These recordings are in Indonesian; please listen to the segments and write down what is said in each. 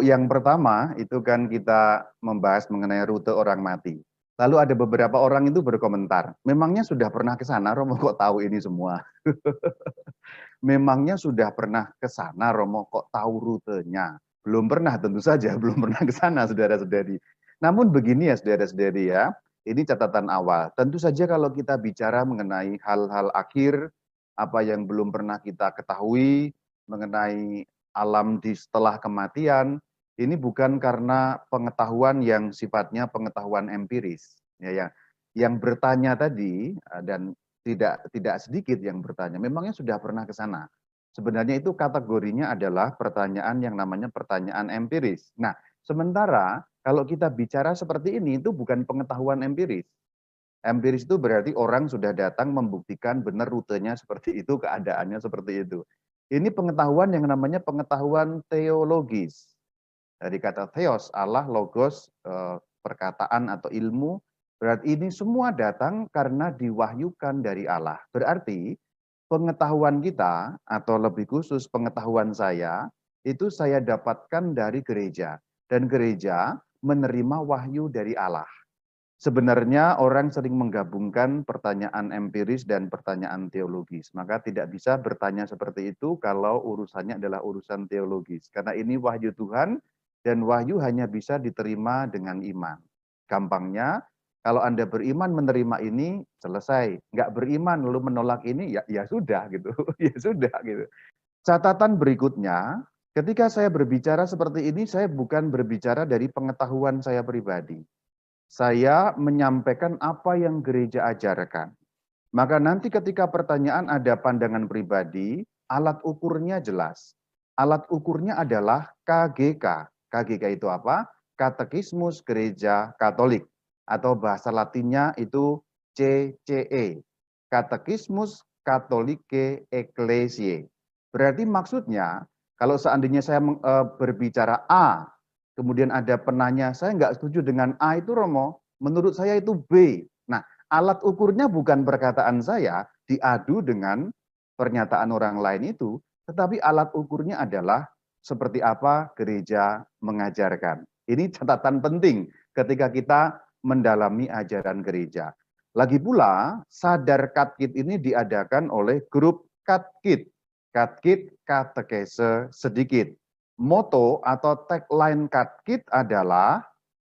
Yang pertama itu kan kita membahas mengenai rute orang mati. Lalu ada beberapa orang itu berkomentar, memangnya sudah pernah ke sana, Romo kok tahu ini semua? Memangnya sudah pernah ke sana, Romo kok tahu rutenya? Belum pernah, tentu saja belum pernah ke sana, saudara-saudari. Namun begini ya, saudara-saudari ya, ini catatan awal. Tentu saja kalau kita bicara mengenai hal-hal akhir, apa yang belum pernah kita ketahui, mengenai alam di setelah kematian, ini bukan karena pengetahuan yang sifatnya pengetahuan empiris. Ya, yang bertanya tadi, dan tidak sedikit yang bertanya, memangnya sudah pernah ke sana? Sebenarnya itu kategorinya adalah pertanyaan yang namanya pertanyaan empiris. Nah, sementara kalau kita bicara seperti ini, itu bukan pengetahuan empiris. Empiris itu berarti orang sudah datang membuktikan benar rutenya seperti itu, keadaannya seperti itu. Ini pengetahuan yang namanya pengetahuan teologis. Dari kata theos, Allah, logos, perkataan atau ilmu, berarti ini semua datang karena diwahyukan dari Allah. Berarti pengetahuan kita, atau lebih khusus pengetahuan saya, itu saya dapatkan dari gereja. Dan gereja menerima wahyu dari Allah. Sebenarnya orang sering menggabungkan pertanyaan empiris dan pertanyaan teologis. Maka tidak bisa bertanya seperti itu kalau urusannya adalah urusan teologis. Karena ini wahyu Tuhan, dan wahyu hanya bisa diterima dengan iman. Gampangnya, kalau Anda beriman menerima ini, selesai. Nggak beriman lalu menolak ini, ya sudah gitu. Ya sudah gitu. Catatan berikutnya, ketika saya berbicara seperti ini, saya bukan berbicara dari pengetahuan saya pribadi. Saya menyampaikan apa yang gereja ajarkan. Maka nanti ketika pertanyaan ada pandangan pribadi, alat ukurnya jelas. Alat ukurnya adalah KGK. KGK itu apa? Katekismus Gereja Katolik. Atau bahasa latinnya itu CCE. Katekismus Katholike Ecclesiae. Berarti maksudnya, kalau seandainya saya berbicara A, kemudian ada penanya, saya nggak setuju dengan A itu, Romo, menurut saya itu B. Nah, alat ukurnya bukan perkataan saya diadu dengan pernyataan orang lain itu, tetapi alat ukurnya adalah seperti apa gereja mengajarkan. Ini catatan penting ketika kita mendalami ajaran gereja. Lagi pula, Sadar Katkit ini diadakan oleh grup Katkit. Katkit katekese sedikit. Moto atau tagline Katkit adalah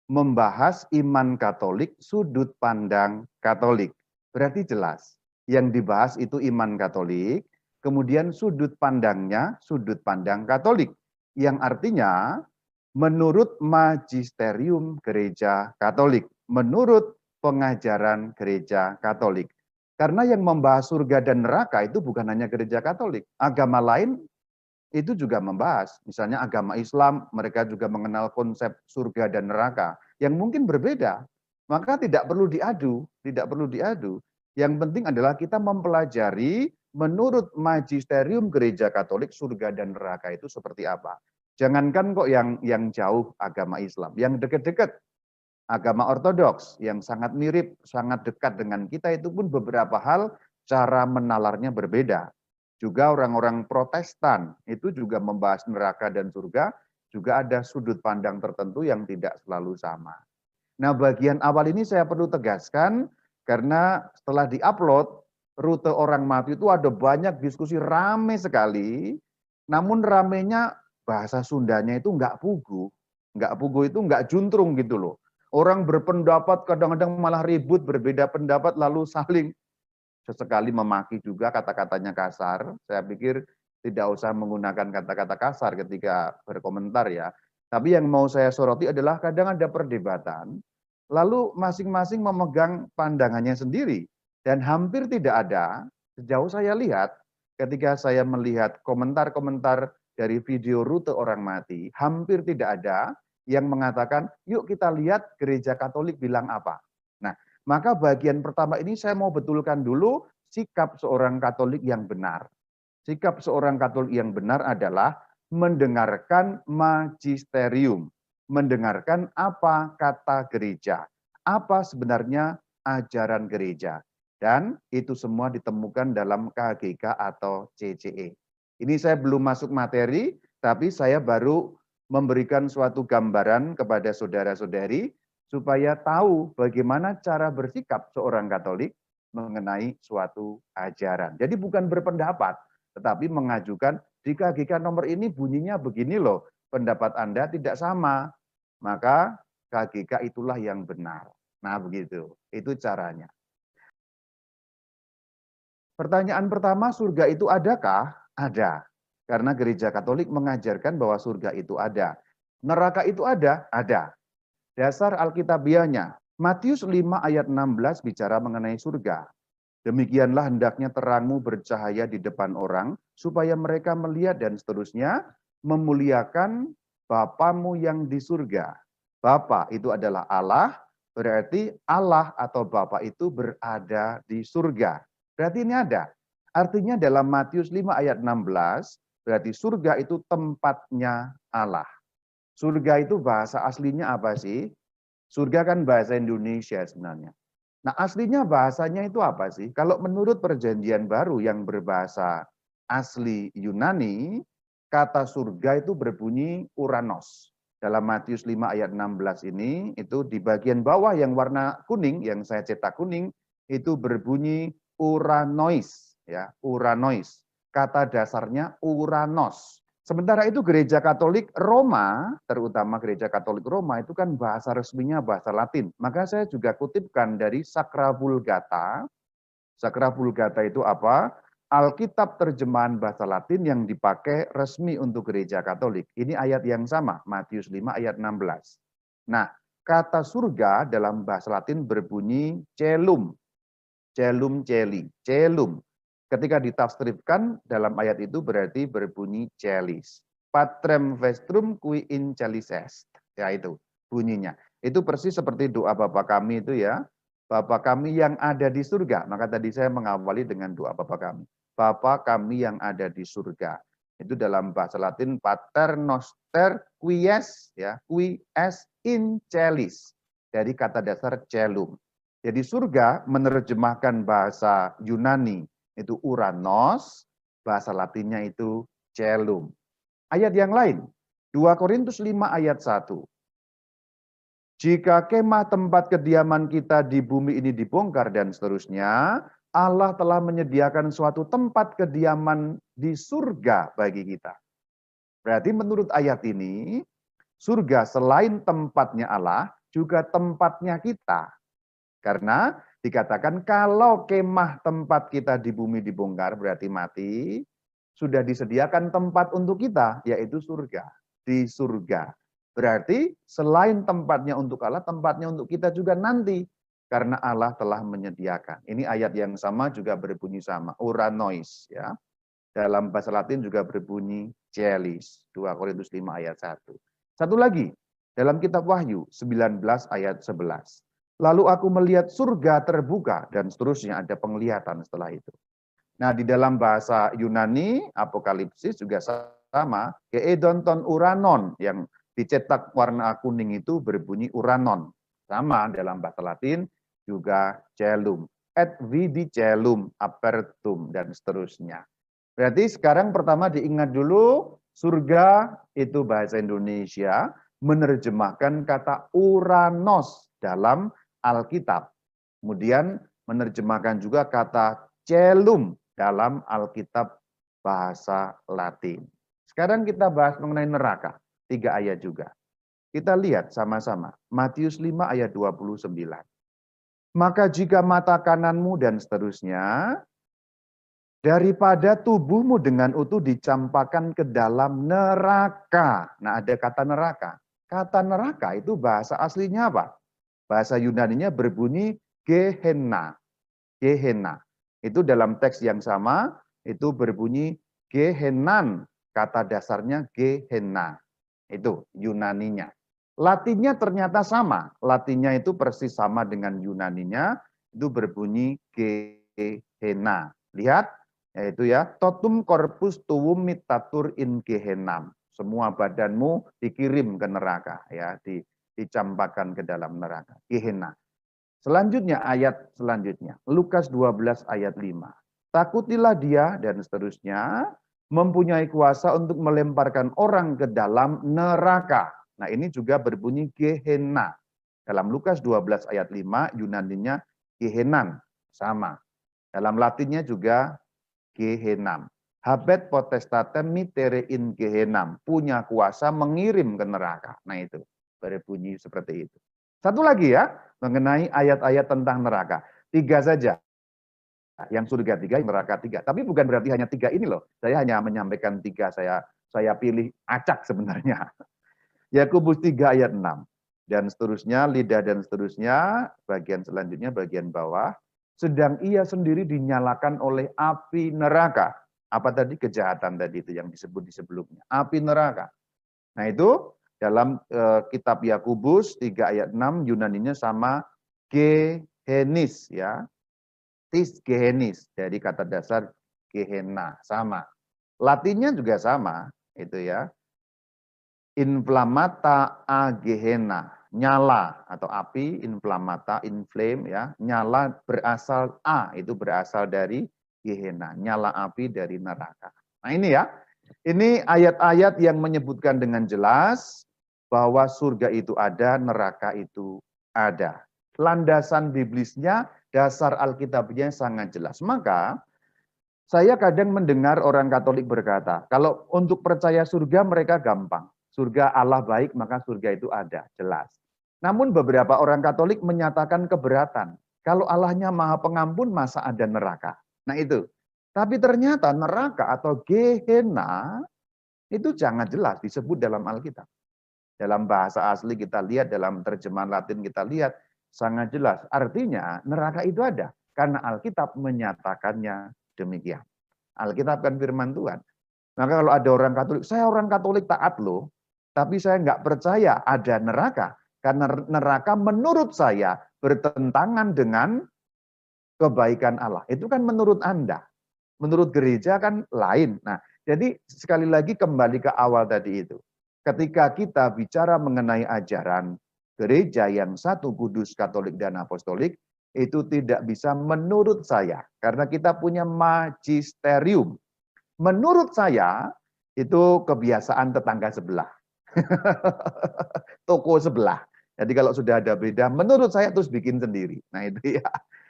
membahas iman Katolik, sudut pandang Katolik. Berarti jelas, yang dibahas itu iman Katolik, kemudian sudut pandangnya, sudut pandang Katolik. Yang artinya, menurut magisterium gereja Katolik, menurut pengajaran gereja Katolik. Karena yang membahas surga dan neraka itu bukan hanya gereja Katolik. Agama lain itu juga membahas. Misalnya agama Islam, mereka juga mengenal konsep surga dan neraka yang mungkin berbeda. Maka tidak perlu diadu, tidak perlu diadu. Yang penting adalah kita mempelajari menurut magisterium gereja Katolik surga dan neraka itu seperti apa. Jangankan kok yang jauh agama Islam, yang dekat-dekat agama Ortodoks yang sangat mirip, sangat dekat dengan kita itu pun beberapa hal cara menalarnya berbeda. Juga orang-orang Protestan itu juga membahas neraka dan surga, juga ada sudut pandang tertentu yang tidak selalu sama. Nah, bagian awal ini saya perlu tegaskan karena setelah diupload rute orang mati itu ada banyak diskusi rame sekali. Namun ramenya bahasa Sundanya itu nggak pugu. Nggak pugu itu nggak juntrung gitu loh. Orang berpendapat kadang-kadang malah ribut, berbeda pendapat lalu saling sesekali memaki juga, kata-katanya kasar. Saya pikir tidak usah menggunakan kata-kata kasar ketika berkomentar ya. Tapi yang mau saya soroti adalah kadang ada perdebatan, lalu masing-masing memegang pandangannya sendiri. Dan hampir tidak ada, sejauh saya lihat, ketika saya melihat komentar-komentar dari video rute orang mati, hampir tidak ada yang mengatakan, yuk kita lihat gereja Katolik bilang apa. Nah, maka bagian pertama ini saya mau betulkan dulu sikap seorang Katolik yang benar. Sikap seorang Katolik yang benar adalah mendengarkan magisterium, mendengarkan apa kata gereja, apa sebenarnya ajaran gereja. Dan itu semua ditemukan dalam KGK atau CCE. Ini saya belum masuk materi, tapi saya baru memberikan suatu gambaran kepada saudara-saudari supaya tahu bagaimana cara bersikap seorang Katolik mengenai suatu ajaran. Jadi bukan berpendapat, tetapi mengajukan di KGK nomor ini bunyinya begini loh, pendapat Anda tidak sama, maka KGK itulah yang benar. Nah begitu, itu caranya. Pertanyaan pertama, surga itu adakah? Ada. Karena gereja Katolik mengajarkan bahwa surga itu ada. Neraka itu ada? Ada. Dasar Alkitabiahnya, Matius 5 ayat 16 bicara mengenai surga. Demikianlah hendaknya terangmu bercahaya di depan orang, supaya mereka melihat dan seterusnya, memuliakan Bapamu yang di surga. Bapa itu adalah Allah, berarti Allah atau Bapa itu berada di surga. Berarti ini ada. Artinya dalam Matius 5 ayat 16, berarti surga itu tempatnya Allah. Surga itu bahasa aslinya apa sih? Surga kan bahasa Indonesia sebenarnya. Nah aslinya bahasanya itu apa sih? Kalau menurut perjanjian baru yang berbahasa asli Yunani, kata surga itu berbunyi uranos. Dalam Matius 5 ayat 16 ini, itu di bagian bawah yang warna kuning, yang saya cetak kuning, itu berbunyi uranois. Ya, uranois. Kata dasarnya uranos. Sementara itu gereja Katolik Roma, terutama gereja Katolik Roma itu kan bahasa resminya bahasa Latin. Maka saya juga kutipkan dari Sacra Vulgata. Sacra Vulgata itu apa? Alkitab terjemahan bahasa Latin yang dipakai resmi untuk gereja Katolik. Ini ayat yang sama, Matius 5 ayat 16. Nah, kata surga dalam bahasa Latin berbunyi celum. Celum celi, celum. Ketika ditafsirkan dalam ayat itu berarti berbunyi celis. Patrem vestrum qui in celis est. Ya itu bunyinya. Itu persis seperti doa Bapa kami itu ya. Bapa kami yang ada di surga. Maka tadi saya mengawali dengan doa Bapa kami. Bapa kami yang ada di surga. Itu dalam bahasa Latin pater noster quies ya, qui est in celis. Dari kata dasar celum. Jadi surga menerjemahkan bahasa Yunani itu uranos, bahasa Latinnya itu celum. Ayat yang lain, 2 Korintus 5 ayat 1. Jika kemah tempat kediaman kita di bumi ini dibongkar dan seterusnya, Allah telah menyediakan suatu tempat kediaman di surga bagi kita. Berarti menurut ayat ini, surga selain tempatnya Allah, juga tempatnya kita. Karena dikatakan kalau kemah tempat kita di bumi dibongkar berarti mati, sudah disediakan tempat untuk kita, yaitu surga. Di surga. Berarti selain tempatnya untuk Allah, tempatnya untuk kita juga nanti. Karena Allah telah menyediakan. Ini ayat yang sama juga berbunyi sama. Uranois. Ya. Dalam bahasa Latin juga berbunyi celis. 2 Korintus 5 ayat 1. Satu lagi. Dalam kitab Wahyu 19 ayat 11. Lalu aku melihat surga terbuka, dan seterusnya ada penglihatan setelah itu. Nah, di dalam bahasa Yunani, Apokalipsis juga sama, Keedonton uranon, yang dicetak warna kuning itu berbunyi uranon. Sama dalam bahasa Latin, juga celum. Et vidi celum apertum, dan seterusnya. Berarti sekarang pertama diingat dulu, surga itu bahasa Indonesia, menerjemahkan kata uranos dalam Alkitab. Kemudian menerjemahkan juga kata celum dalam Alkitab bahasa Latin. Sekarang kita bahas mengenai neraka. 3 ayat juga. Kita lihat sama-sama. Matius 5 ayat 29. Maka jika mata kananmu dan seterusnya, daripada tubuhmu dengan utuh dicampakkan ke dalam neraka. Nah ada kata neraka. Kata neraka itu bahasa aslinya apa? Bahasa Yunaninya berbunyi Gehenna. Gehenna. Itu dalam teks yang sama, itu berbunyi Gehenan. Kata dasarnya Gehenna. Itu Yunaninya. Latinnya ternyata sama. Latinnya itu persis sama dengan Yunaninya. Itu berbunyi Gehenna. Lihat, yaitu ya, totum corpus tuum mitatur in Gehenam. Semua badanmu dikirim ke neraka. Ya, dicampakkan ke dalam neraka. Gehenna. Selanjutnya ayat selanjutnya. Lukas 12 ayat 5. Takutilah dia dan seterusnya. mempunyai kuasa untuk melemparkan orang ke dalam neraka. Nah, ini juga berbunyi Gehenna. Dalam Lukas 12 ayat 5, Yunaninya Gehenan, sama. Dalam Latinnya juga Gehenam. Habet potestatem mitere in Gehenam, punya kuasa mengirim ke neraka. Nah, itu berbunyi seperti itu. Satu lagi ya, mengenai ayat-ayat tentang neraka. 3 saja. Yang surga 3, neraka 3. Tapi bukan berarti hanya 3 ini loh. Saya hanya menyampaikan 3, saya pilih acak sebenarnya. Yakobus 3 ayat 6. Dan seterusnya, lidah dan seterusnya, bagian selanjutnya, bagian bawah. Sedang ia sendiri dinyalakan oleh api neraka. Apa tadi? Kejahatan tadi itu yang disebut di sebelumnya. Api neraka. Nah itu dalam kitab Yakobus 3 ayat 6, Yunaninya sama Gehenis ya. Tis Gehenis, dari kata dasar Gehenna, sama. Latinnya juga sama, itu ya. Inflamata a Gehenna, nyala atau api, inflamata, inflame ya. Nyala berasal A, itu berasal dari Gehenna, nyala api dari neraka. Nah ini ya, ini ayat-ayat yang menyebutkan dengan jelas bahwa surga itu ada, neraka itu ada. Landasan biblisnya, dasar Alkitabnya sangat jelas. Maka saya kadang mendengar orang Katolik berkata, kalau untuk percaya surga mereka gampang. Surga Allah baik, maka surga itu ada, jelas. Namun beberapa orang Katolik menyatakan keberatan. Kalau Allahnya Maha Pengampun, masa ada neraka? Nah itu. Tapi ternyata neraka atau Gehenna itu jangan jelas disebut dalam Alkitab. Dalam bahasa asli kita lihat, dalam terjemahan Latin kita lihat, sangat jelas. Artinya neraka itu ada. Karena Alkitab menyatakannya demikian. Alkitab kan firman Tuhan. Maka kalau ada orang Katolik, saya orang Katolik taat loh, tapi saya nggak percaya ada neraka. Karena neraka menurut saya bertentangan dengan kebaikan Allah. Itu kan menurut Anda. Menurut gereja kan lain. Nah, jadi sekali lagi kembali ke awal tadi itu. Ketika kita bicara mengenai ajaran gereja yang satu, kudus, katolik, dan apostolik, itu tidak bisa menurut saya. Karena kita punya magisterium. Menurut saya, itu kebiasaan tetangga sebelah. Toko sebelah. Jadi kalau sudah ada beda, menurut saya terus bikin sendiri. Nah itu ya.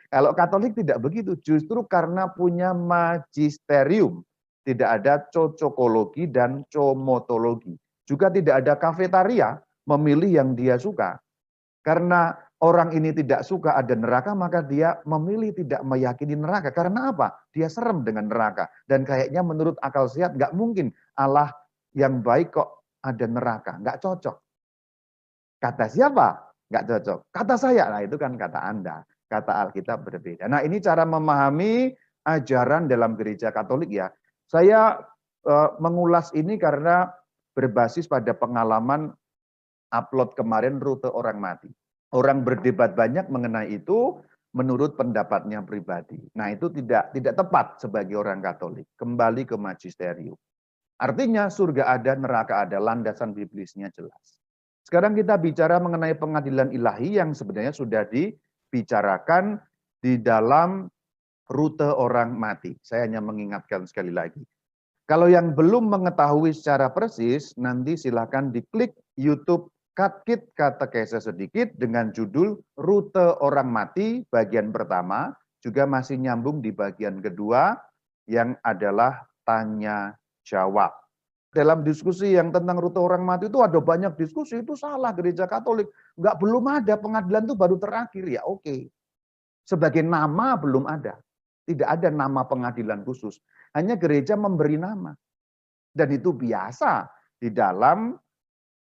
Kalau Katolik tidak begitu, justru karena punya magisterium. Tidak ada cocokologi dan comotologi. Juga tidak ada kafetaria, memilih yang dia suka. Karena orang ini tidak suka ada neraka, maka dia memilih tidak meyakini neraka. Karena apa? Dia serem dengan neraka. Dan kayaknya menurut akal sehat, nggak mungkin Allah yang baik kok ada neraka. Nggak cocok. Kata siapa? Nggak cocok. Kata saya. Nah itu kan kata Anda. Kata Alkitab berbeda. Nah ini cara memahami ajaran dalam gereja Katolik ya. Saya mengulas ini karena berbasis pada pengalaman upload kemarin rute orang mati. Orang berdebat banyak mengenai itu menurut pendapatnya pribadi. Nah itu tidak tepat sebagai orang Katolik. Kembali ke magisterium. Artinya surga ada, neraka ada, landasan biblisnya jelas. Sekarang kita bicara mengenai pengadilan ilahi yang sebenarnya sudah dibicarakan di dalam rute orang mati. Saya hanya mengingatkan sekali lagi. Kalau yang belum mengetahui secara persis, nanti silakan diklik YouTube Katkit Katekese sedikit dengan judul Rute Orang Mati bagian pertama, juga masih nyambung di bagian kedua yang adalah tanya jawab. Dalam diskusi yang tentang rute orang mati itu ada banyak diskusi, itu salah gereja Katolik. Enggak, belum ada, pengadilan itu baru terakhir, ya oke. Sebagai nama belum ada. Tidak ada nama pengadilan khusus. Hanya gereja memberi nama. Dan itu biasa di dalam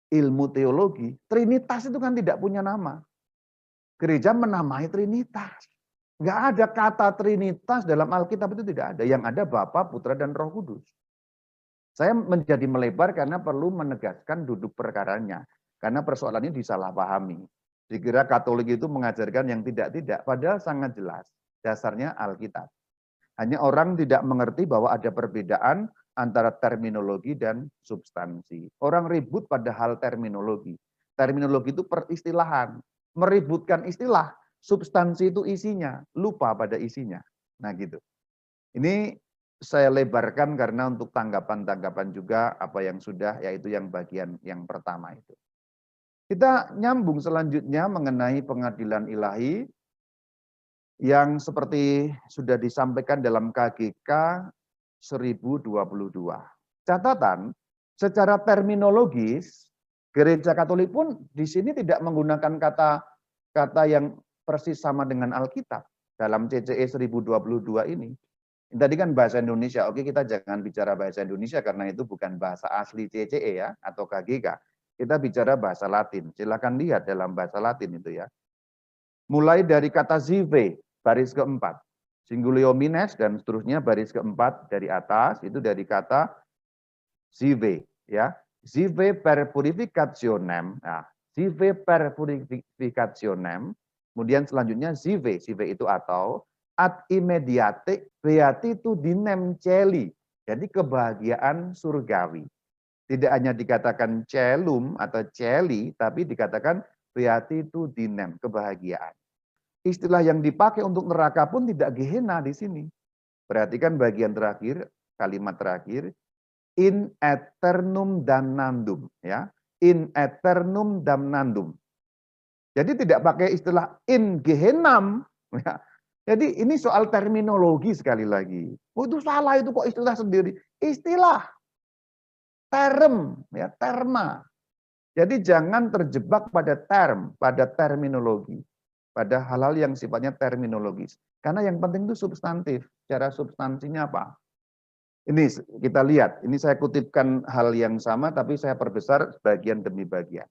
ilmu teologi. Trinitas itu kan tidak punya nama. Gereja menamai Trinitas. Enggak ada kata Trinitas dalam Alkitab, itu tidak ada. Yang ada Bapa, Putra, dan Roh Kudus. Saya menjadi melebar karena perlu menegaskan duduk perkaranya. Karena persoalannya disalahpahami. Dikira Katolik itu mengajarkan yang tidak-tidak, padahal sangat jelas. Dasarnya Alkitab. Hanya orang tidak mengerti bahwa ada perbedaan antara terminologi dan substansi. Orang ribut pada hal terminologi. Terminologi itu peristilahan. Meributkan istilah, substansi itu isinya. Lupa pada isinya. Nah gitu. Ini saya lebarkan karena untuk tanggapan-tanggapan juga apa yang sudah, yaitu yang bagian yang pertama itu. Kita nyambung selanjutnya mengenai pengadilan ilahi yang seperti sudah disampaikan dalam KGK 1022. Catatan, secara terminologis, Gereja Katolik pun di sini tidak menggunakan kata yang persis sama dengan Alkitab dalam CCE 1022 ini. Tadi kan bahasa Indonesia, oke kita jangan bicara bahasa Indonesia karena itu bukan bahasa asli CCE ya atau KGK. Kita bicara bahasa Latin. Silakan lihat dalam bahasa Latin itu ya. Mulai dari kata zive, baris keempat. Singulio mines dan seterusnya baris keempat dari atas itu dari kata zive ya. Zive per purificationem. Nah, zive per purificationem. Kemudian selanjutnya zive, zive itu atau ad immediate beatitudinem celi. Jadi kebahagiaan surgawi. Tidak hanya dikatakan celum atau celi, tapi dikatakan beatitudinem, kebahagiaan. Istilah yang dipakai untuk neraka pun tidak Gehenna di sini. Perhatikan bagian terakhir, kalimat terakhir, in eternum damnandum, ya. In eternum damnandum. Jadi tidak pakai istilah in Gehennam, ya. Jadi ini soal terminologi sekali lagi. Oh itu salah, itu kok istilah sendiri. Istilah, term, ya, terma. Jadi jangan terjebak pada term, pada terminologi. Pada hal-hal yang sifatnya terminologis. Karena yang penting itu substantif. Secara substansinya apa? Ini kita lihat, ini saya kutipkan hal yang sama, tapi saya perbesar bagian demi bagian.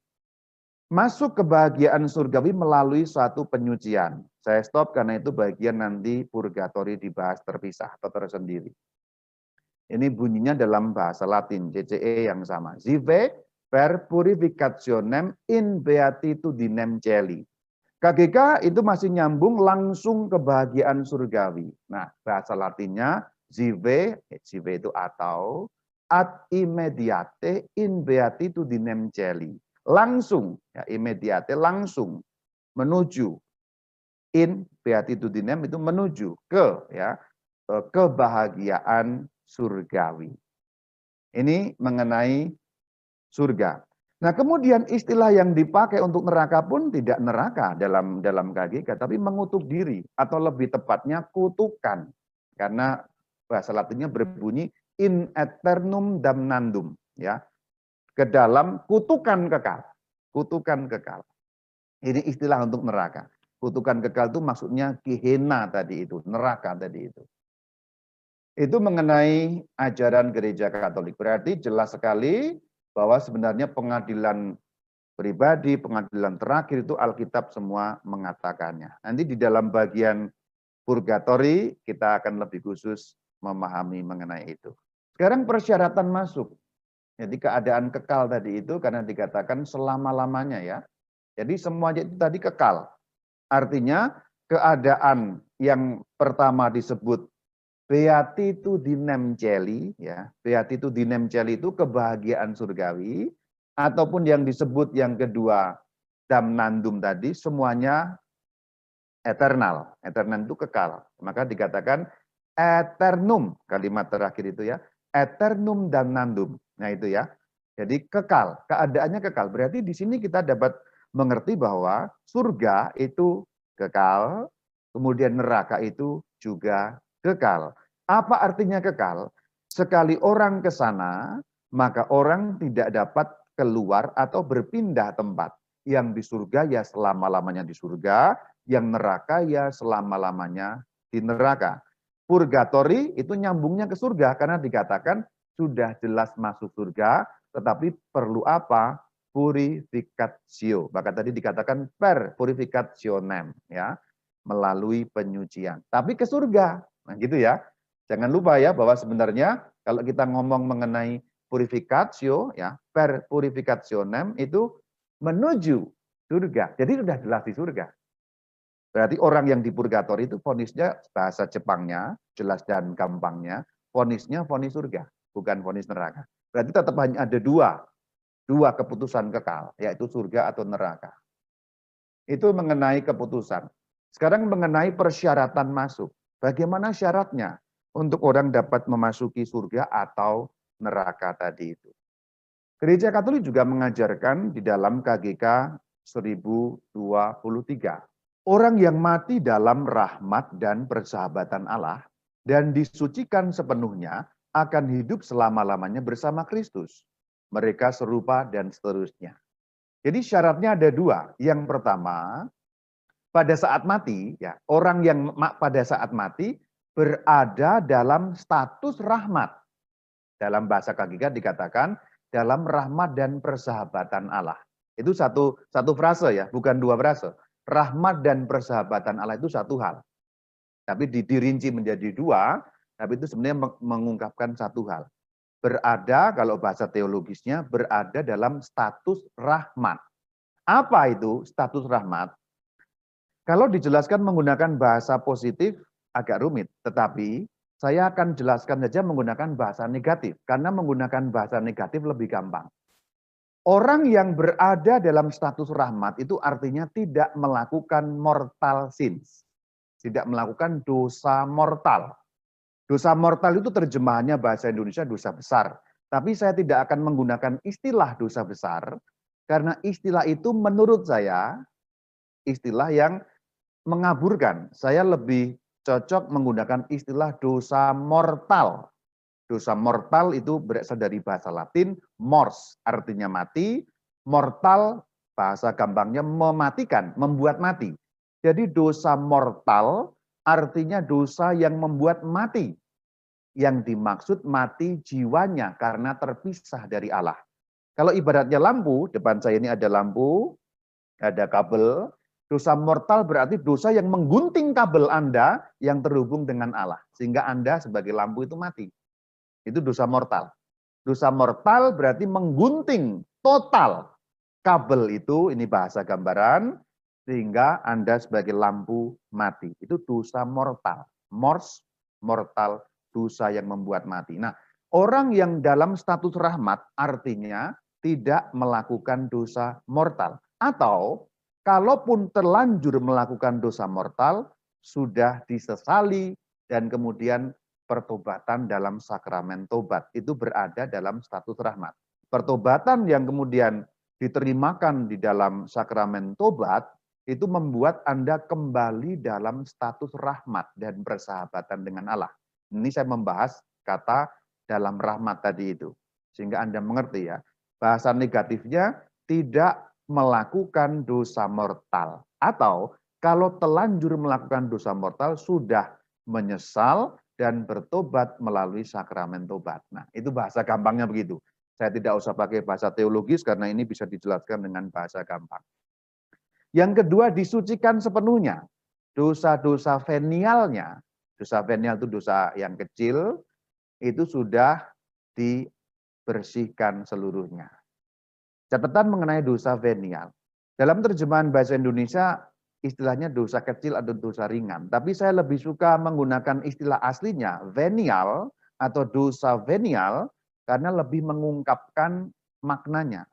Masuk kebahagiaan surgawi melalui suatu penyucian. Saya stop karena itu bagian nanti purgatori dibahas terpisah atau tersendiri. Ini bunyinya dalam bahasa Latin, CCE yang sama. Zive per purificationem in beatitudinem celi. KGK itu masih nyambung langsung kebahagiaan surgawi. Nah, bahasa Latinnya zive, zive itu atau ad immediate in beatitudinem celi. Langsung, ya immediate langsung menuju in beatitudinem itu menuju ke ya kebahagiaan surgawi. Ini mengenai surga. Nah, kemudian istilah yang dipakai untuk neraka pun tidak neraka dalam KGK, tapi mengutuk diri atau lebih tepatnya kutukan. Karena bahasa Latinnya berbunyi in eternum damnandum, ya. Ke dalam kutukan kekal. Kutukan kekal. Ini istilah untuk neraka. Kutukan kekal itu maksudnya Gehenna tadi itu, neraka tadi itu. Itu mengenai ajaran Gereja Katolik. Berarti jelas sekali bahwa sebenarnya pengadilan pribadi, pengadilan terakhir itu Alkitab semua mengatakannya. Nanti di dalam bagian purgatori kita akan lebih khusus memahami mengenai itu. Sekarang persyaratan masuk. Jadi keadaan kekal tadi itu karena dikatakan selama-lamanya ya. Jadi semuanya itu tadi kekal. Artinya keadaan yang pertama disebut beatitudinem celi, ya. Beatitudinem celi itu kebahagiaan surgawi, ataupun yang disebut yang kedua damnandum tadi, semuanya eternal. Eternal itu kekal. Maka dikatakan eternum, kalimat terakhir itu ya, eternum damnandum. Nah itu ya. Jadi kekal, keadaannya kekal. Berarti di sini kita dapat mengerti bahwa surga itu kekal, kemudian neraka itu juga kekal. Apa artinya kekal? Sekali orang ke sana, maka orang tidak dapat keluar atau berpindah tempat. Yang di surga ya selama-lamanya di surga, yang neraka ya selama-lamanya di neraka. Purgatori itu nyambungnya ke surga karena dikatakan sudah jelas masuk surga, tetapi perlu apa? Purificatio. Maka tadi dikatakan per purificationem, ya, melalui penyucian. Tapi ke surga. Nah gitu ya. Jangan lupa ya bahwa sebenarnya kalau kita ngomong mengenai purificatio ya, per purificationem itu menuju surga. Jadi sudah jelas di surga. Berarti orang yang di purgatori itu vonisnya bahasa Jepangnya, jelas dan gampangnya, vonisnya vonis surga, bukan vonis neraka. Berarti tetap hanya ada dua keputusan kekal, yaitu surga atau neraka. Itu mengenai keputusan. Sekarang mengenai persyaratan masuk. Bagaimana syaratnya? untuk orang dapat memasuki surga atau neraka tadi itu. Gereja Katolik juga mengajarkan di dalam KGK 1023. Orang yang mati dalam rahmat dan persahabatan Allah dan disucikan sepenuhnya akan hidup selama-lamanya bersama Kristus. Mereka serupa dan seterusnya. Jadi syaratnya ada dua. Yang pertama, pada saat mati, ya, orang yang pada saat mati berada dalam status rahmat. Dalam bahasa KGK dikatakan dalam rahmat dan persahabatan Allah. Itu satu frase ya, bukan dua frase. Rahmat dan persahabatan Allah itu satu hal. Tapi dirinci menjadi dua, tapi itu sebenarnya mengungkapkan satu hal. Berada, kalau bahasa teologisnya, berada dalam status rahmat. Apa itu status rahmat? Kalau dijelaskan menggunakan bahasa positif, agak rumit. Tetapi saya akan jelaskan saja menggunakan bahasa negatif. Karena menggunakan bahasa negatif lebih gampang. Orang yang berada dalam status rahmat itu artinya tidak melakukan mortal sins. Tidak melakukan dosa mortal. Dosa mortal itu terjemahannya bahasa Indonesia dosa besar. Tapi saya tidak akan menggunakan istilah dosa besar. Karena istilah itu menurut saya, istilah yang mengaburkan. Saya lebih cocok menggunakan istilah dosa mortal. Dosa mortal itu berasal dari bahasa Latin, mors, artinya mati, mortal, bahasa gampangnya mematikan, membuat mati. Jadi dosa mortal artinya dosa yang membuat mati. Yang dimaksud mati jiwanya karena terpisah dari Allah. Kalau ibaratnya lampu, depan saya ini ada lampu, ada kabel, dosa mortal berarti dosa yang menggunting kabel Anda yang terhubung dengan Allah. Sehingga Anda sebagai lampu itu mati. Itu dosa mortal. Dosa mortal berarti menggunting total kabel itu, ini bahasa gambaran, sehingga Anda sebagai lampu mati. Itu dosa mortal. Mors, mortal, dosa yang membuat mati. Nah, orang yang dalam status rahmat artinya tidak melakukan dosa mortal. Atau kalaupun terlanjur melakukan dosa mortal, sudah disesali dan kemudian pertobatan dalam sakramen tobat. Itu berada dalam status rahmat. Pertobatan yang kemudian diterimakan di dalam sakramen tobat, itu membuat Anda kembali dalam status rahmat dan persahabatan dengan Allah. Ini saya membahas kata dalam rahmat tadi itu. Sehingga Anda mengerti ya, bahasa negatifnya tidak melakukan dosa mortal. Atau kalau telanjur melakukan dosa mortal, sudah menyesal dan bertobat melalui sakramen tobat. Nah, itu bahasa gampangnya begitu. Saya tidak usah pakai bahasa teologis karena ini bisa dijelaskan dengan bahasa gampang. Yang kedua, disucikan sepenuhnya. Dosa-dosa venialnya, dosa venial itu dosa yang kecil, itu sudah dibersihkan seluruhnya. Catatan mengenai dosa venial. Dalam terjemahan bahasa Indonesia, istilahnya dosa kecil atau dosa ringan. Tapi saya lebih suka menggunakan istilah aslinya, venial atau dosa venial, karena lebih mengungkapkan maknanya.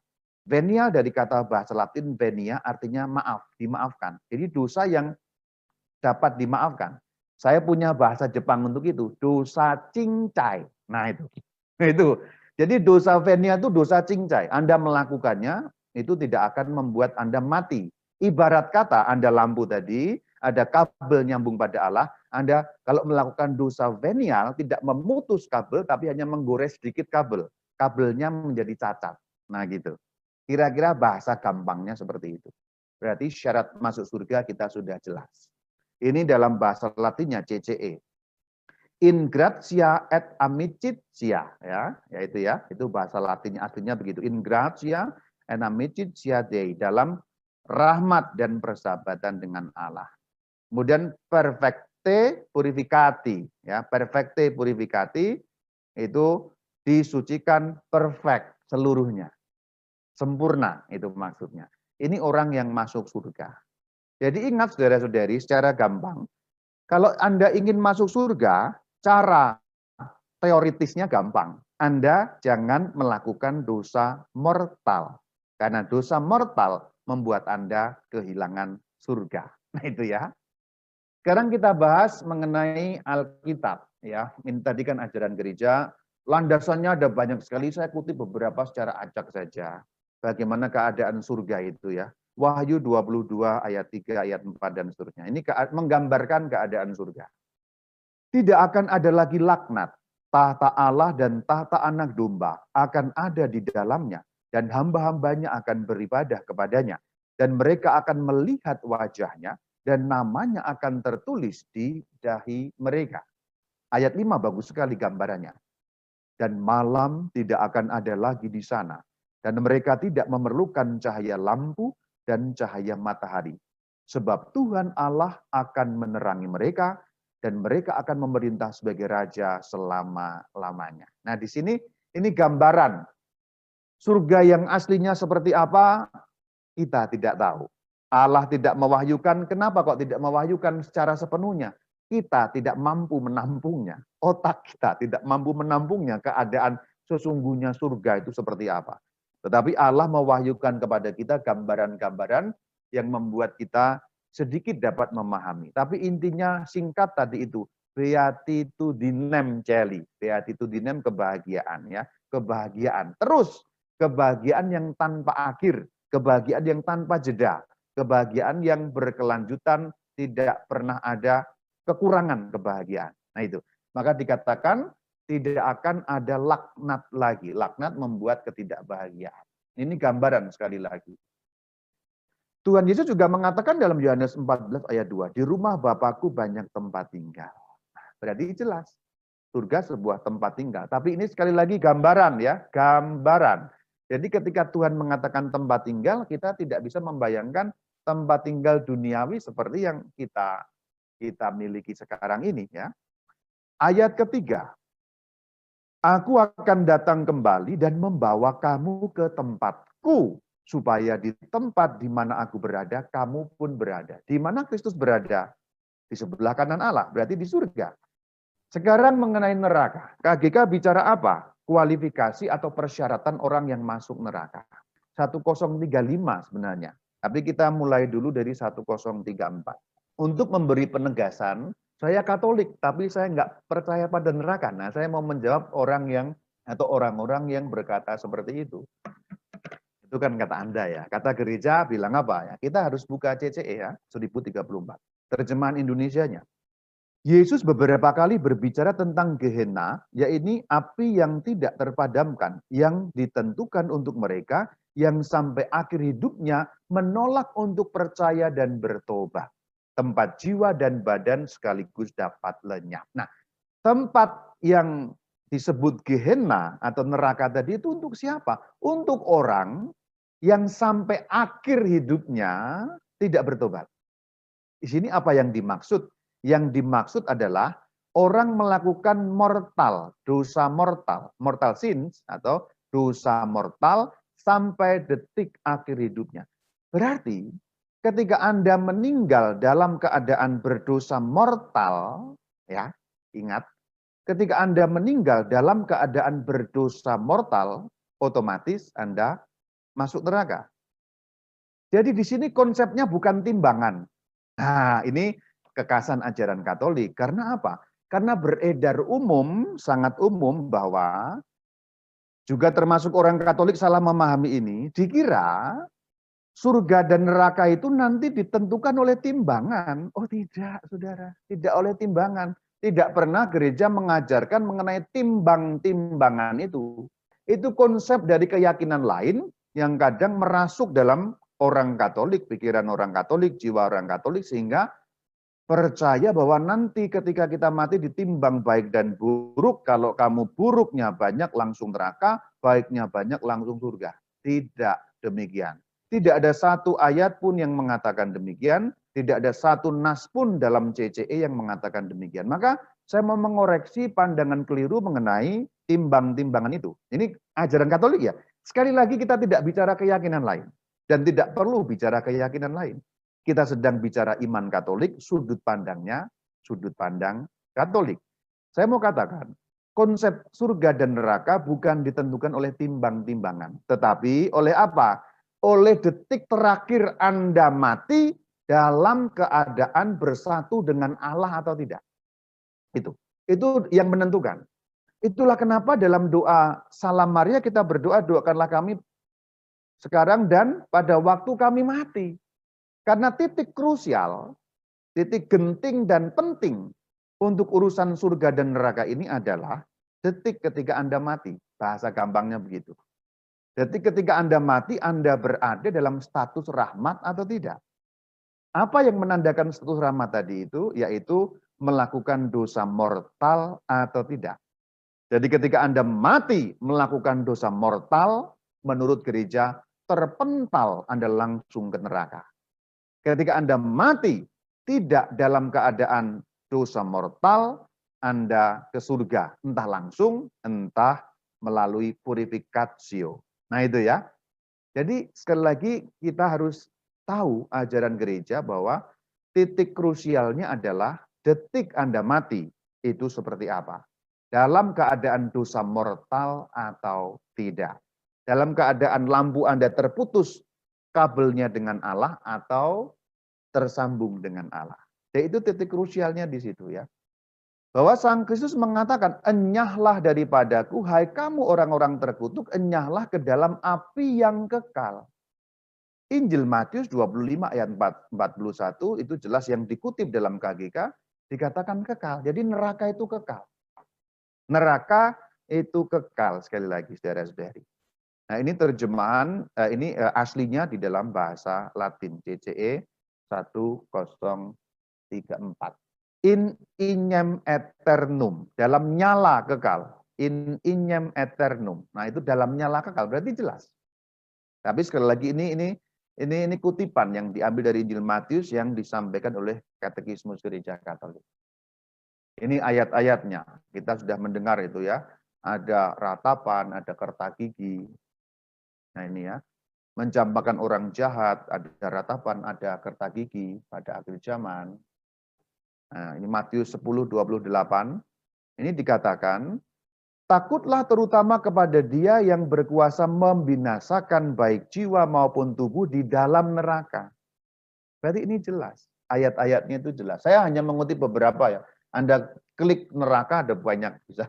Venial dari kata bahasa Latin venia artinya maaf, dimaafkan. Jadi dosa yang dapat dimaafkan. Saya punya bahasa Jepang untuk itu, dosa cincai. Nah itu. Itu. Jadi dosa venial itu dosa cincai. Anda melakukannya, itu tidak akan membuat Anda mati. Ibarat kata Anda lampu tadi, ada kabel nyambung pada Allah, Anda kalau melakukan dosa venial tidak memutus kabel, tapi hanya menggores sedikit kabel. Kabelnya menjadi cacat. Nah gitu. Kira-kira bahasa gampangnya seperti itu. Berarti syarat masuk surga kita sudah jelas. Ini dalam bahasa Latinnya CCE. In gratia et amicitia, ya, yaitu ya, itu bahasa Latinnya aslinya begitu. In gratia et amicitia Dei, dalam rahmat dan persahabatan dengan Allah. Kemudian perfecte purificati, ya, perfecte purificati itu disucikan perfect seluruhnya. Sempurna itu maksudnya. Ini orang yang masuk surga. Jadi ingat saudara-saudari secara gampang, kalau Anda ingin masuk surga, cara teoritisnya gampang. Anda jangan melakukan dosa mortal. Karena dosa mortal membuat Anda kehilangan surga. Nah itu ya. Sekarang kita bahas mengenai Alkitab. ya. Ini tadi kan ajaran gereja, landasannya ada banyak sekali, saya kutip beberapa secara acak saja. Bagaimana keadaan surga itu ya. Wahyu 22 ayat 3, ayat 4 dan seterusnya. Ini menggambarkan keadaan surga. Tidak akan ada lagi laknat. Tahta Allah dan tahta anak domba akan ada di dalamnya. Dan hamba-hambanya akan beribadah kepadanya. Dan mereka akan melihat wajahnya. Dan namanya akan tertulis di dahi mereka. Ayat 5 bagus sekali gambarannya. Dan malam tidak akan ada lagi di sana. Dan mereka tidak memerlukan cahaya lampu dan cahaya matahari. Sebab Tuhan Allah akan menerangi mereka, dan mereka akan memerintah sebagai raja selama-lamanya. Nah, di sini ini gambaran surga yang aslinya seperti apa, kita tidak tahu. Allah tidak mewahyukan, kenapa kok tidak mewahyukan secara sepenuhnya? Kita tidak mampu menampungnya. Otak kita tidak mampu menampungnya, keadaan sesungguhnya surga itu seperti apa. Tetapi Allah mewahyukan kepada kita gambaran-gambaran yang membuat kita sedikit dapat memahami. Tapi intinya singkat tadi itu, beatitudinem celi, beatitudinem kebahagiaan ya, kebahagiaan. Terus kebahagiaan yang tanpa akhir, kebahagiaan yang tanpa jeda, kebahagiaan yang berkelanjutan, tidak pernah ada kekurangan kebahagiaan. Nah itu, maka dikatakan tidak akan ada laknat lagi. Laknat membuat ketidakbahagiaan. Ini gambaran sekali lagi. Tuhan Yesus juga mengatakan dalam Yohanes 14 ayat 2, di rumah Bapakku banyak tempat tinggal. Berarti jelas, surga sebuah tempat tinggal. Tapi ini sekali lagi gambaran ya, gambaran. Jadi ketika Tuhan mengatakan tempat tinggal, kita tidak bisa membayangkan tempat tinggal duniawi seperti yang kita miliki sekarang ini ya. Ayat ketiga, aku akan datang kembali dan membawa kamu ke tempatku, supaya di tempat di mana aku berada, kamu pun berada. Di mana Kristus berada? Di sebelah kanan Allah, berarti di surga. Sekarang mengenai neraka. KGK bicara apa? Kualifikasi atau persyaratan orang yang masuk neraka. 1035 sebenarnya. Tapi kita mulai dulu dari 1034. Untuk memberi penegasan, saya Katolik, tapi saya nggak percaya pada neraka. Nah, saya mau menjawab orang-orang yang berkata seperti itu. Itu kan kata Anda ya. Kata gereja bilang apa ya? Kita harus buka CCE ya, 1034. Terjemahan Indonesianya. Yesus beberapa kali berbicara tentang Gehenna, yaitu api yang tidak terpadamkan, yang ditentukan untuk mereka yang sampai akhir hidupnya menolak untuk percaya dan bertobat. Tempat jiwa dan badan sekaligus dapat lenyap. Nah, tempat yang disebut Gehenna atau neraka tadi itu untuk siapa? Untuk orang yang sampai akhir hidupnya tidak bertobat. Di sini apa yang dimaksud? Yang dimaksud adalah orang melakukan dosa mortal sins atau dosa mortal sampai detik akhir hidupnya. Berarti ketika Anda meninggal dalam keadaan berdosa mortal, ya, ingat, ketika Anda meninggal dalam keadaan berdosa mortal, otomatis Anda masuk neraka. Jadi di sini konsepnya bukan timbangan. Nah, ini kekasan ajaran Katolik. Karena apa? Karena beredar sangat umum bahwa juga termasuk orang Katolik salah memahami ini, dikira surga dan neraka itu nanti ditentukan oleh timbangan. Oh tidak, saudara. Tidak oleh timbangan. Tidak pernah gereja mengajarkan mengenai timbangan itu. Itu konsep dari keyakinan lain yang kadang merasuk dalam orang Katolik, pikiran orang Katolik, jiwa orang Katolik, sehingga percaya bahwa nanti ketika kita mati ditimbang baik dan buruk, kalau kamu buruknya banyak langsung neraka, baiknya banyak langsung surga. Tidak demikian. Tidak ada satu ayat pun yang mengatakan demikian, tidak ada satu nas pun dalam CCE yang mengatakan demikian. Maka saya mau mengoreksi pandangan keliru mengenai timbang-timbangan itu. Ini ajaran Katolik ya. Sekali lagi kita tidak bicara keyakinan lain. Dan tidak perlu bicara keyakinan lain. Kita sedang bicara iman Katolik, sudut pandangnya, sudut pandang Katolik. Saya mau katakan, konsep surga dan neraka bukan ditentukan oleh timbang-timbangan. Tetapi oleh apa? Oleh detik terakhir Anda mati dalam keadaan bersatu dengan Allah atau tidak. Itu. Itu yang menentukan. Itulah kenapa dalam doa Salam Maria kita berdoa, doakanlah kami sekarang dan pada waktu kami mati. Karena titik krusial, titik genting dan penting untuk urusan surga dan neraka ini adalah detik ketika Anda mati. Bahasa gampangnya begitu. Detik ketika Anda mati, Anda berada dalam status rahmat atau tidak. Apa yang menandakan status rahmat tadi itu? Yaitu melakukan dosa mortal atau tidak. Jadi ketika Anda mati melakukan dosa mortal, menurut gereja terpental Anda langsung ke neraka. Ketika Anda mati tidak dalam keadaan dosa mortal, Anda ke surga. Entah langsung, entah melalui purifikatio. Nah itu ya. Jadi sekali lagi kita harus tahu ajaran gereja bahwa titik krusialnya adalah detik Anda mati itu seperti apa. Dalam keadaan dosa mortal atau tidak. Dalam keadaan lampu Anda terputus kabelnya dengan Allah atau tersambung dengan Allah. Dan itu titik krusialnya di situ ya. Bahwa Sang Kristus mengatakan, enyahlah daripadaku, hai kamu orang-orang terkutuk, enyahlah ke dalam api yang kekal. Injil Matius 25 ayat 41 itu jelas yang dikutip dalam KGK, dikatakan kekal. Jadi neraka itu kekal. Neraka itu kekal, sekali lagi saudara-saudari. Nah ini terjemahan, ini aslinya di dalam bahasa Latin, CCE 1034. In ignem eternum, dalam nyala kekal. In ignem eternum. Nah itu dalam nyala kekal, berarti jelas. Tapi sekali lagi ini kutipan yang diambil dari Injil Matius yang disampaikan oleh Katekismus Gereja Katolik. Ini ayat-ayatnya, kita sudah mendengar itu ya. Ada ratapan, ada kerta gigi. Nah ini ya, mencampakkan orang jahat, ada ratapan, ada kerta gigi pada akhir zaman. Nah ini Matius 10:28, ini dikatakan, takutlah terutama kepada dia yang berkuasa membinasakan baik jiwa maupun tubuh di dalam neraka. Berarti ini jelas, ayat-ayatnya itu jelas. Saya hanya mengutip beberapa ya. Anda klik neraka ada banyak, bisa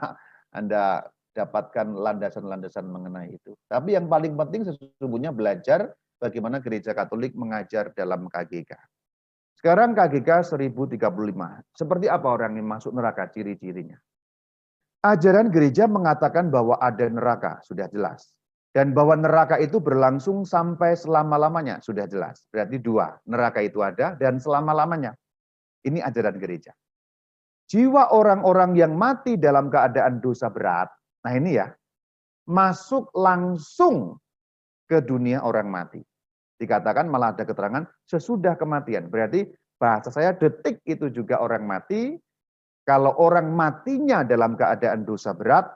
Anda dapatkan landasan-landasan mengenai itu. Tapi yang paling penting sesungguhnya belajar bagaimana gereja Katolik mengajar dalam KGK. Sekarang KGK 1035. Seperti apa orang yang masuk neraka, ciri-cirinya? Ajaran gereja mengatakan bahwa ada neraka, sudah jelas. Dan bahwa neraka itu berlangsung sampai selama-lamanya, sudah jelas. Berarti dua, neraka itu ada dan selama-lamanya. Ini ajaran gereja. Jiwa orang-orang yang mati dalam keadaan dosa berat, nah ini ya, masuk langsung ke dunia orang mati. Dikatakan malah ada keterangan sesudah kematian. Berarti bahasa saya detik itu juga orang mati. Kalau orang matinya dalam keadaan dosa berat,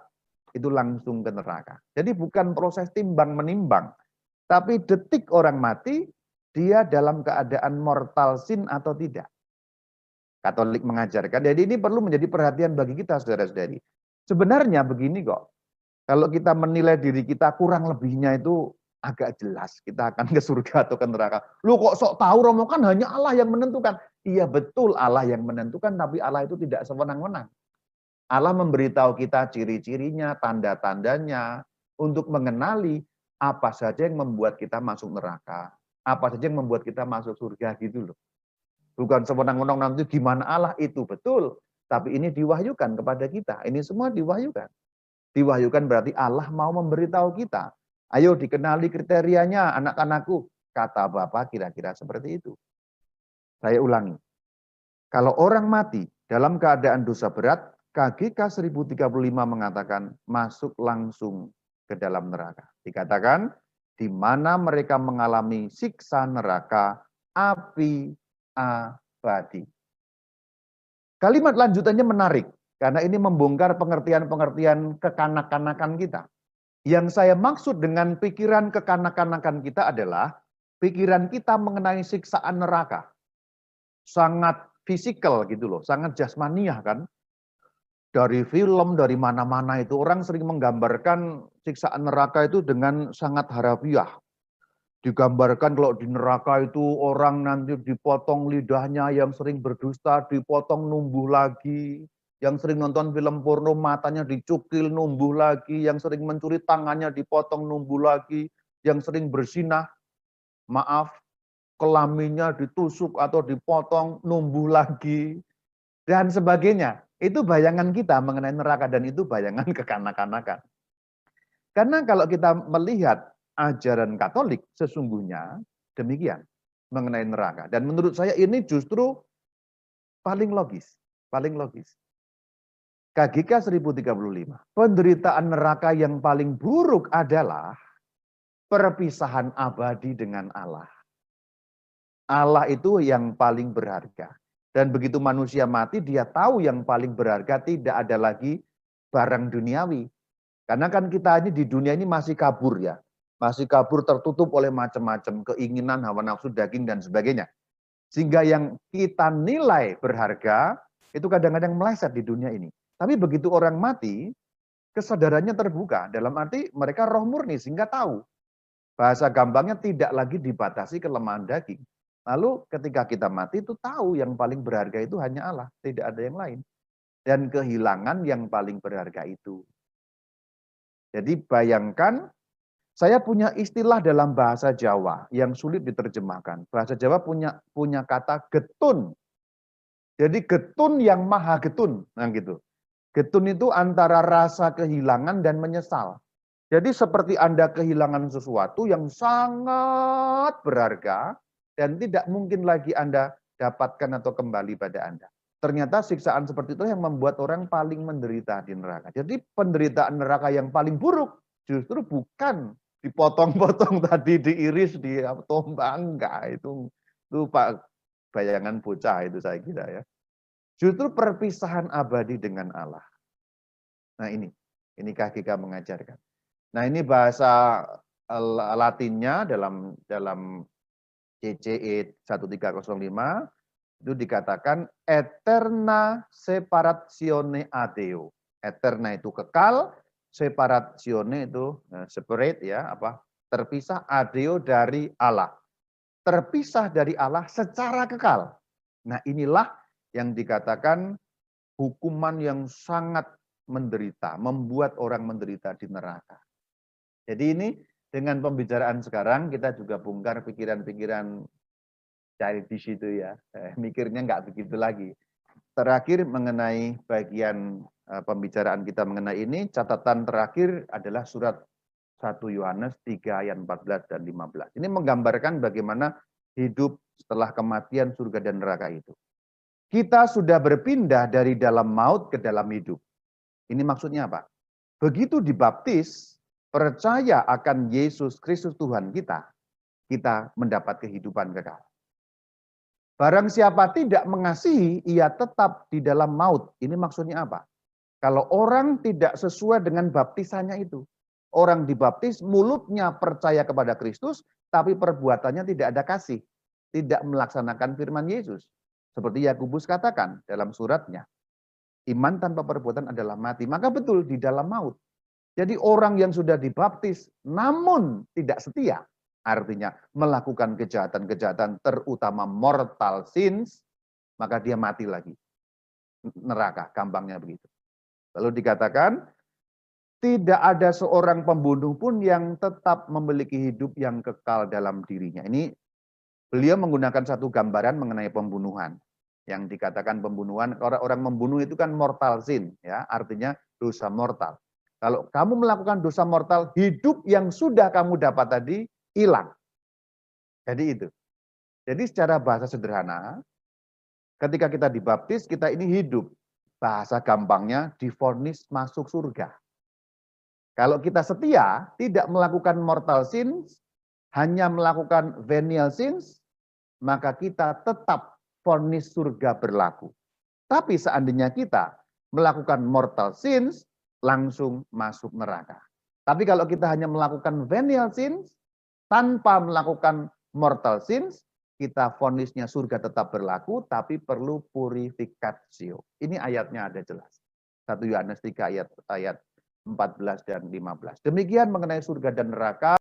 itu langsung ke neraka. Jadi bukan proses timbang menimbang. Tapi detik orang mati, dia dalam keadaan mortal sin atau tidak. Katolik mengajarkan, jadi ini perlu menjadi perhatian bagi kita saudara-saudari. Sebenarnya begini kok, kalau kita menilai diri kita kurang lebihnya itu agak jelas, kita akan ke surga atau ke neraka. Lu kok sok tahu Romo, kan hanya Allah yang menentukan. Iya betul Allah yang menentukan, tapi Allah itu tidak sewenang-wenang. Allah memberitahu kita ciri-cirinya, tanda-tandanya, untuk mengenali apa saja yang membuat kita masuk neraka, apa saja yang membuat kita masuk surga gitu loh. Bukan sewenang-wenang nanti gimana Allah itu, betul. Tapi ini diwahyukan kepada kita. Ini semua diwahyukan. Diwahyukan berarti Allah mau memberitahu kita. Ayo dikenali kriterianya anak-anakku. Kata Bapak kira-kira seperti itu. Saya ulangi. Kalau orang mati dalam keadaan dosa berat, KGK 1035 mengatakan masuk langsung ke dalam neraka. Dikatakan di mana mereka mengalami siksa neraka api abadi. Kalimat lanjutannya menarik, karena ini membongkar pengertian-pengertian kekanak-kanakan kita. Yang saya maksud dengan pikiran kekanak-kanakan kita adalah, pikiran kita mengenai siksaan neraka. Sangat fisikal gitu loh, sangat jasmaniah kan. Dari film, dari mana-mana itu, orang sering menggambarkan siksaan neraka itu dengan sangat harafiah. Digambarkan kalau di neraka itu orang nanti dipotong lidahnya yang sering berdusta, dipotong numbuh lagi. yang sering nonton film porno matanya dicukil numbuh lagi, yang sering mencuri tangannya dipotong numbuh lagi, yang sering berzinah, maaf, kelaminnya ditusuk atau dipotong numbuh lagi, dan sebagainya. Itu bayangan kita mengenai neraka dan itu bayangan kekanak-kanakan. Karena kalau kita melihat ajaran Katolik sesungguhnya demikian mengenai neraka. Dan menurut saya ini justru paling logis, paling logis. KGK 1035, penderitaan neraka yang paling buruk adalah perpisahan abadi dengan Allah. Allah itu yang paling berharga. Dan begitu manusia mati, dia tahu yang paling berharga tidak ada lagi barang duniawi. Karena kan kita ini di dunia ini masih kabur ya. Masih kabur tertutup oleh macam-macam keinginan, hawa nafsu, daging, dan sebagainya. Sehingga yang kita nilai berharga, itu kadang-kadang meleset di dunia ini. Tapi begitu orang mati, kesadarannya terbuka. Dalam arti mereka roh murni sehingga tahu. Bahasa gampangnya tidak lagi dibatasi kelemahan daging. Lalu ketika kita mati itu tahu yang paling berharga itu hanya Allah. Tidak ada yang lain. Dan kehilangan yang paling berharga itu. Jadi bayangkan, saya punya istilah dalam bahasa Jawa yang sulit diterjemahkan. Bahasa Jawa punya kata getun. Jadi getun yang maha getun. Nah gitu. Getun itu antara rasa kehilangan dan menyesal. Jadi seperti Anda kehilangan sesuatu yang sangat berharga dan tidak mungkin lagi Anda dapatkan atau kembali pada Anda. Ternyata siksaan seperti itu yang membuat orang paling menderita di neraka. Jadi penderitaan neraka yang paling buruk justru bukan dipotong-potong tadi, diiris, ditombak, enggak. Itu Pak bayangan bocah itu saya kira ya. Justru perpisahan abadi dengan Allah. Nah ini KGK mengajarkan. Nah ini bahasa Latinnya dalam CCE 1305 itu dikatakan eterna separatione a Deo. Eterna itu kekal, separatione itu separate ya, terpisah a Deo dari Allah. Terpisah dari Allah secara kekal. Nah inilah yang dikatakan hukuman yang sangat menderita, membuat orang menderita di neraka. Jadi ini dengan pembicaraan sekarang kita juga bongkar pikiran-pikiran cari di situ ya, mikirnya nggak begitu lagi. Terakhir mengenai bagian pembicaraan kita mengenai ini, catatan terakhir adalah surat 1 Yohanes 3 ayat 14 dan 15. Ini menggambarkan bagaimana hidup setelah kematian surga dan neraka itu. Kita sudah berpindah dari dalam maut ke dalam hidup. Ini maksudnya apa? Begitu dibaptis, percaya akan Yesus Kristus Tuhan kita mendapat kehidupan kekal. Barang siapa tidak mengasihi, ia tetap di dalam maut. Ini maksudnya apa? Kalau orang tidak sesuai dengan baptisannya itu. Orang dibaptis, mulutnya percaya kepada Kristus, tapi perbuatannya tidak ada kasih. Tidak melaksanakan firman Yesus. Seperti Yakobus katakan dalam suratnya. Iman tanpa perbuatan adalah mati. Maka betul di dalam maut. Jadi orang yang sudah dibaptis namun tidak setia. Artinya melakukan kejahatan-kejahatan terutama mortal sins. Maka dia mati lagi. Neraka, gampangnya begitu. Lalu dikatakan tidak ada seorang pembunuh pun yang tetap memiliki hidup yang kekal dalam dirinya. Ini beliau menggunakan satu gambaran mengenai pembunuhan. Yang dikatakan pembunuhan, orang membunuh itu kan mortal sin, ya, artinya dosa mortal. Kalau kamu melakukan dosa mortal, hidup yang sudah kamu dapat tadi hilang. Jadi itu. Jadi secara bahasa sederhana, ketika kita dibaptis, kita ini hidup. Bahasa gampangnya divonis masuk surga. Kalau kita setia, tidak melakukan mortal sins, hanya melakukan venial sins, maka kita tetap vonis surga berlaku. Tapi seandainya kita melakukan mortal sins, langsung masuk neraka. Tapi kalau kita hanya melakukan venial sins, tanpa melakukan mortal sins, kita vonisnya surga tetap berlaku, tapi perlu purificatio. Ini ayatnya ada jelas. 1 Yohanes 3 ayat 14 dan 15. Demikian mengenai surga dan neraka.